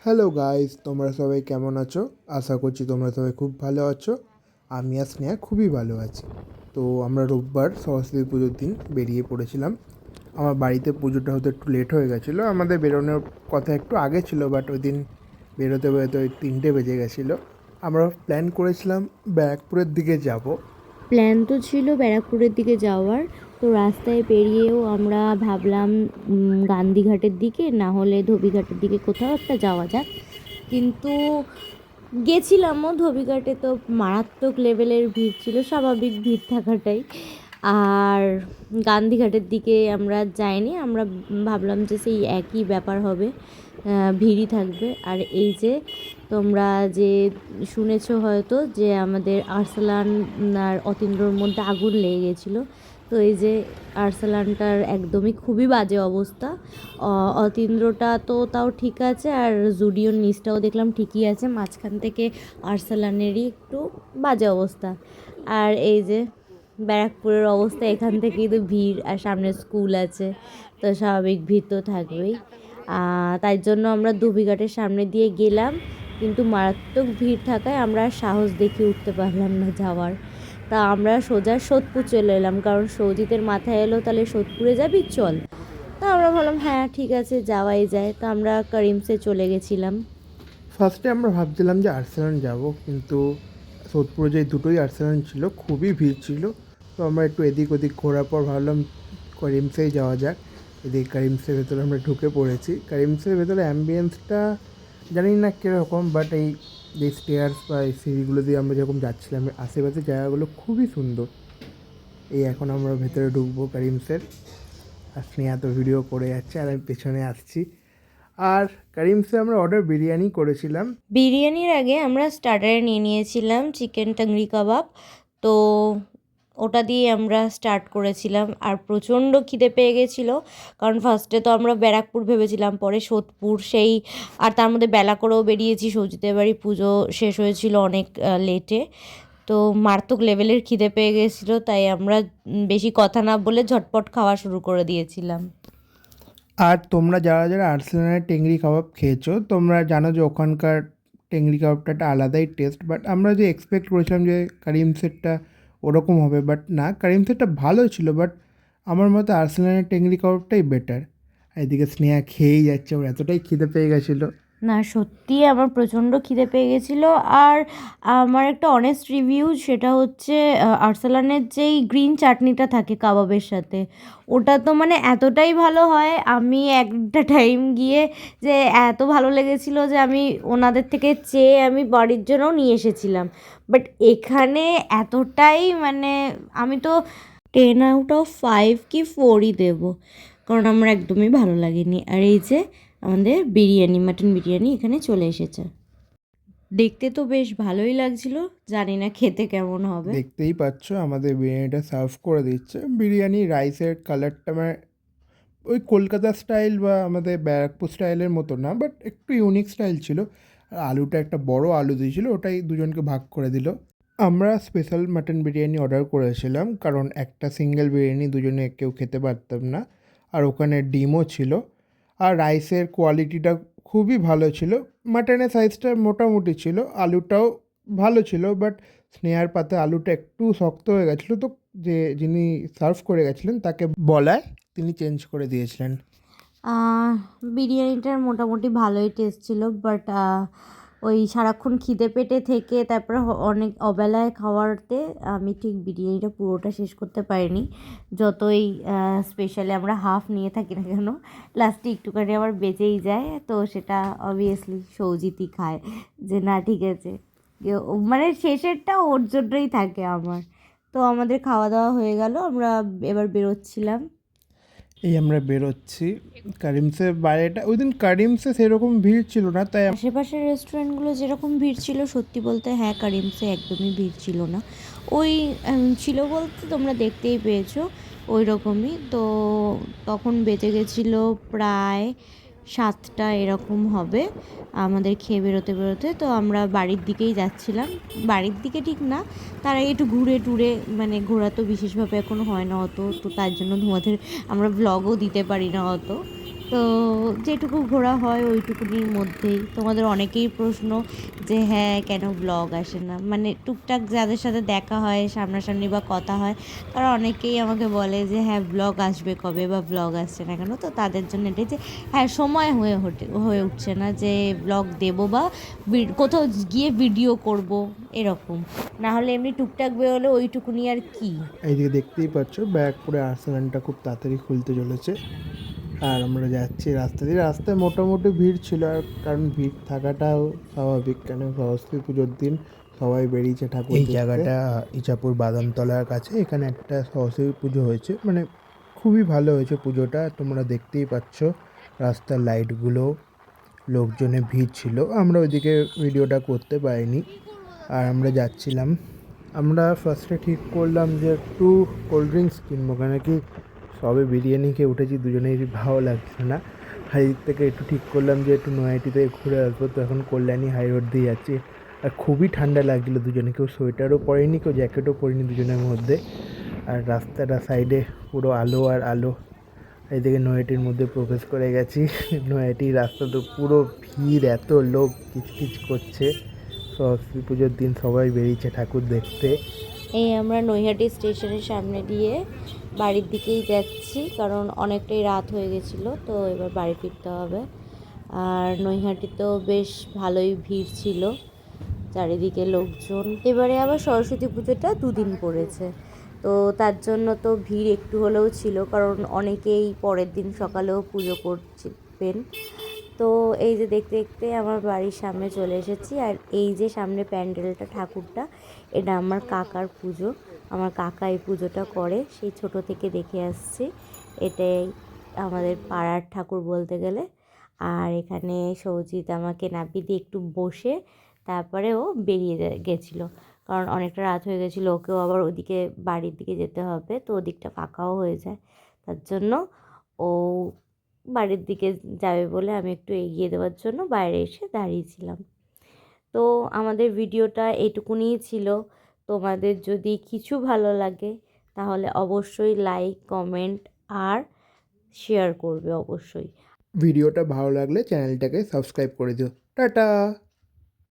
Hello guys, তোমরা সবাই কেমন আছো? আশা করছি তোমরা সবাই খুব ভালো আছো। আমি আর স্নেহা খুবই ভালো আছি। তো আমরা রোববার সরস্বতী পুজোর দিন বেরিয়ে পড়েছিলাম। আমার বাড়িতে পুজোটা হতে একটু লেট হয়ে গেছিলো, আমাদের বেরোনোর কথা একটু আগে ছিল, বাট ওই দিন বেরোতে বেরোতে ওই 3টে বেজে গেছিলো। আমরা প্ল্যান করেছিলাম ব্যারাকপুরের দিকে যাব। প্ল্যান তো ছিল ব্যারাকপুরের দিকে যাওয়ার। তো রাস্তায় পেরিয়েও আমরা ভাবলাম গান্ধীঘাটের দিকে না হলে ধোবিঘাটের দিকে কোথাও একটা যাওয়া যাক। কিন্তু গেছিলামও ধোবিঘাটে, তো মারাত্মক লেভেলের ভিড় ছিল, স্বাভাবিক ভিড় থাকাটাই। আর গান্ধীঘাটের দিকে আমরা যাইনি, আমরা ভাবলাম যে সেই একই ব্যাপার হবে, ভিড়ই থাকবে। আর এই যে তোমরা যে শুনেছো হয়তো যে আমাদের আরসালান আর অতীন্দ্রর মধ্যে আগুন লেগে গেছিলো। তো এই যে আরসালানটার একদমই খুবই বাজে অবস্থা, অতীন্দ্রটা তো তাও ঠিক আছে, আর জুডিওর নিচটাও দেখলাম ঠিকই আছে, মাঝখান থেকে আরসালানেরই একটু বাজে অবস্থা। আর এই যে ব্যারাকপুরের অবস্থা, এখান থেকেই তো ভিড়, আর সামনে স্কুল আছে, তো স্বাভাবিক ভিড় তো থাকবেই। তাই জন্য আমরা ধোবিঘাটের সামনে দিয়ে গেলাম, কিন্তু মারাত্মক ভিড় থাকায় আমরা সাহস দেখিয়ে উঠতে পারলাম না যাওয়ার। তা আমরা সোজা সোদপুর চলে এলাম, কারণ সৌজিতের মাথায় এলো তাহলে সোদপুরে যাবি চল। তা আমরা ভাবলাম হ্যাঁ ঠিক আছে যাওয়াই যায়, তো আমরা করিমসে চলে গেছিলাম। ফার্স্টে আমরা ভাবছিলাম যে আর্সেনাল যাব, কিন্তু সোদপুরে যে দুটোই আর্সেনাল ছিল, খুবই ভিড় ছিল। তো আমরা একটু এদিক ওদিক ঘোরার পর ভাবলাম করিমসেই যাওয়া যাক। এদিকে করিমসের ভেতরে আমরা ঢুকে পড়েছি। করিমসের ভেতরে অ্যাম্বিয়েন্সটা জানি না কীরকম, বাট এই যে স্টেয়ার্স বা এই সিঁড়িগুলো দিয়ে আমরা যেরকম যাচ্ছিলাম, আশেপাশের জায়গাগুলো খুবই সুন্দর। এই এখন আমরা ভেতরে ঢুকবো করিমসের, আর স্নেহা তো ভিডিও করে যাচ্ছে আর আমি পেছনে আসছি। আর করিমসে আমরা অর্ডার বিরিয়ানি করেছিলাম। বিরিয়ানির আগে আমরা স্টার্টারে নিয়ে নিয়েছিলাম চিকেন টাংরি কাবাব, তো ওটা দিয়ে আমরা স্টার্ট করেছিলাম। আর প্রচণ্ড খিদে পেয়ে গেছিলো, কারণ ফার্স্টে তো আমরা ব্যারাকপুর ভেবেছিলাম, পরে সোদপুর, সেই আর তার মধ্যে বেলা করেও বেরিয়েছি, সৌজিতের বাড়ি পুজো শেষ হয়েছিল অনেক লেটে। তো মারাত্মক লেভেলের খিদে পেয়ে গেছিলো, তাই আমরা বেশি কথা না বলে ঝটপট খাওয়া শুরু করে দিয়েছিলাম। আর তোমরা যারা যারা আর্সেনালের টেংরি কাবাব খেয়েছো, তোমরা জানো যে ওখানকার টেংরি কাবাবটা একটা আলাদাই টেস্ট। বাট আমরা যে এক্সপেক্ট করেছিলাম যে করিমসেরটা ওরকম হবে, বাট না, করিমসেরটা ভালো ছিল, বাট আমার মতে আর্সেনালের টেংরি কাবাবটাই বেটার। এদিকে স্নেহা খেয়েই যাচ্ছে, ওর এতটাই খিদে পেয়ে গেছিলো। না সত্যিই আমার প্রচণ্ড খিদে পেয়ে গেছিলো। আর আমার একটা অনেস্ট রিভিউ, সেটা হচ্ছে আরসালানের যেই গ্রিন চাটনিটা থাকে কাবাবের সাথে, ওটা তো মানে এতটাই ভালো হয়। আমি একটা টাইম গিয়ে যে এত ভালো লেগেছিলো যে আমি ওনাদের থেকে চেয়ে আমি বাড়ির জন্যও নিয়ে এসেছিলাম। বাট এখানে এতটাই মানে আমি তো 10 out of 5 কি 4ই দেবো, কারণ আমার একদমই ভালো লাগেনি। আর এই যে আমাদের বিরিয়ানি, মাটন বিরিয়ানি এখানে চলে এসেছে। দেখতে তো বেশ ভালোই লাগছিল, জানি না খেতে কেমন হবে। দেখতেই পাচ্ছ আমাদের বিরিয়ানিটা সার্ভ করে দিচ্ছে। বিরিয়ানি রাইসের কালারটা মানে ওই কলকাতা স্টাইল বা আমাদের ব্যারাকপুর স্টাইলের মতো না, বাট একটু ইউনিক স্টাইল ছিল। আর আলুটা একটা বড় আলু দিয়েছিল, ওটাই দুজনকে ভাগ করে দিল। আমরা স্পেশাল মাটন বিরিয়ানি অর্ডার করেছিলাম, কারণ একটা সিঙ্গেল বিরিয়ানি দুজনে কেউ খেতে পারতাম না। আর ওখানে ডিমও ছিল। আর রাইসের কোয়ালিটিটা খুবই ভালো ছিল। মাটনের সাইজটা মোটামুটি ছিল, আলুটাও ভালো ছিল, বাট স্নেহার পাতে আলুটা একটু শক্ত হয়ে গেছিলো। তো যিনি সার্ভ করে গেছিলেন তাকে বলায় তিনি চেঞ্জ করে দিয়েছিলেন। বিরিয়ানিটার মোটামুটি ভালোই টেস্ট ছিল, বাট ওই সারাক্ষণ খিদে পেটে থেকে তারপরে অনেক অবেলায় খাওয়াতে আমি ঠিক বিরিয়ানিটা পুরোটা শেষ করতে পারিনি। যতই স্পেশালি আমরা হাফ নিয়ে থাকি না কেন, লাস্টে একটুখানি আবার বেঁচেই যায়, তো সেটা অবভিয়াসলি সৌজিতই খায়, যে না ঠিক আছে, মানে শেষেরটা ওর জন্যই থাকে আমার। তো আমাদের খাওয়া দাওয়া হয়ে গেল, আমরা এবার বেরোচ্ছিলাম। এই আমরা বেরোচ্ছি। কারিমসের বাইরেটা ওই দিন কারিমসে সেরকম ভিড় ছিল না, তাই আশেপাশের রেস্টুরেন্টগুলো যেরকম ভিড় ছিল, সত্যি বলতে হ্যাঁ কারিমসে একদমই ভিড় ছিল না। ওই ছিল বলতে তোমরা দেখতেই পেয়েছো ওই রকমই। তো তখন বেজে গেছিলো প্রায় 7টা এরকম হবে আমাদের খেয়ে বেরোতে বেরোতে। তো আমরা বাড়ির দিকেই যাচ্ছিলাম, বাড়ির দিকে ঠিক না, তার আগে একটু ঘুরে টুরে, মানে ঘোরা তো বিশেষভাবে এখনও হয় না অত, তো তার জন্য তোমাদের আমরা ব্লগও দিতে পারি না অত। তো যেটুকু ঘোরা হয় ওইটুকুনির মধ্যেই। তোমাদের অনেকেই প্রশ্ন যে হ্যাঁ কেন ব্লগ আসে না, মানে টুকটাক যাদের সাথে দেখা হয় সামনাসামনি বা কথা হয়, তারা অনেকেই আমাকে বলে যে হ্যাঁ ব্লগ আসবে কবে বা ব্লগ আসছে না কেন। তো তাদের জন্য এটাই যে হ্যাঁ সময় হয়ে উঠছে না যে ব্লগ দেবো বা কোথাও গিয়ে ভিডিও করব এরকম। না হলে এমনি টুকটাক বেরোলে ওইটুকুনি আর কি। এইদিকে দেখতেই পাচ্ছ ব্যারাকপুরে আর্সেনালটা খুব তাড়াতাড়ি খুলতে চলেছে। আর আমরা যাচ্ছি রাস্তা দিয়ে। রাস্তায় মোটামুটি ভিড় ছিল, আর কারণ ভিড় থাকাটাও স্বাভাবিক, কেন সরস্বতী পুজোর দিন সবাই বেরিয়েছে ঠাকুর দেখতে। এই জায়গাটা ইচাপুর বাদামতলার কাছে, এখানে একটা সরস্বতী পুজো হয়েছে, মানে খুবই ভালো হয়েছে পুজোটা। তোমরা দেখতেই পাচ্ছ রাস্তার লাইটগুলো, লোকজনে ভিড় ছিল। আমরা ওইদিকে ভিডিওটা করতে পারিনি। আর আমরা যাচ্ছিলাম, আমরা ফার্স্টে ঠিক করলাম যে একটু কোল্ড ড্রিঙ্কস কিনবো, কেন কি সবে বিরিয়ানি খেয়ে উঠেছি, দুজনেরই ভালো লাগছে না। আর এদিক থেকে একটু ঠিক করলাম যে একটু নয়াটিতে ঘুরে আসবো। তো এখন কল্যাণী হাই রোড দিয়ে যাচ্ছি। আর খুবই ঠান্ডা লাগছিলো দুজনে, কেউ সোয়েটারও পরেনি, কেউ জ্যাকেটও পরেনি দুজনের মধ্যে। আর রাস্তাটা সাইডে পুরো আলো আর আলো। এইদিকে নয়াটির মধ্যে প্রবেশ করে গেছি। নয়াটির রাস্তা তো পুরো ভিড়, এত লোক কিচকিচ করছে। সরস্বতী পুজোর দিন সবাই বেরিয়েছে ঠাকুর দেখতে। এই আমরা নৈহাটি স্টেশনের সামনে দিয়ে বাড়ির দিকেই যাচ্ছি, কারণ অনেকটাই রাত হয়ে গেছিলো, তো এবার বাড়ি ফিরতে হবে। আর নৈহাটিতেও বেশ ভালোই ভিড় ছিল, চারিদিকে লোকজন। এবারে আবার সরস্বতী পুজোটা দুদিন পড়েছে, তো তার জন্য তো ভিড় একটু হলেও ছিল, কারণ অনেকেই পরের দিন সকালেও পুজো করবেন। তো এই যে দেখতে দেখতে আমার বাড়ির সামনে চলে এসেছি। আর এই যে সামনে প্যান্ডেলটা, ঠাকুরটা, এটা আমার কাকার পুজো। আমার কাকা এই পুজোটা করে, সেই ছোট থেকে দেখে আসছি। এটাই আমাদের পাড়ার ঠাকুর বলতে গেলে। আর এখানে সৌজিৎ আমাকে নাপিয়ে দিয়ে একটু বসে তারপরে ও বেরিয়ে গেছিলো, কারণ অনেকটা রাত হয়ে গেছিলো, ওকেও আবার ওদিকে বাড়ির দিকে যেতে হবে, তো ওদিকটা ফাঁকাও হয়ে যায়। তার জন্য ও বাড়ির দিকে যাবে বলে আমি একটু এগিয়ে দেওয়ার জন্য বাইরে এসে দাঁড়িয়েছিলাম। তো আমাদের ভিডিওটা এইটুকুনিই ছিল। তোমাদের যদি কিছু ভালো লাগে তাহলে অবশ্যই লাইক, কমেন্ট আর শেয়ার করবে অবশ্যই। ভিডিওটা ভালো লাগলে চ্যানেলটাকে সাবস্ক্রাইব করে দিও। টাটা।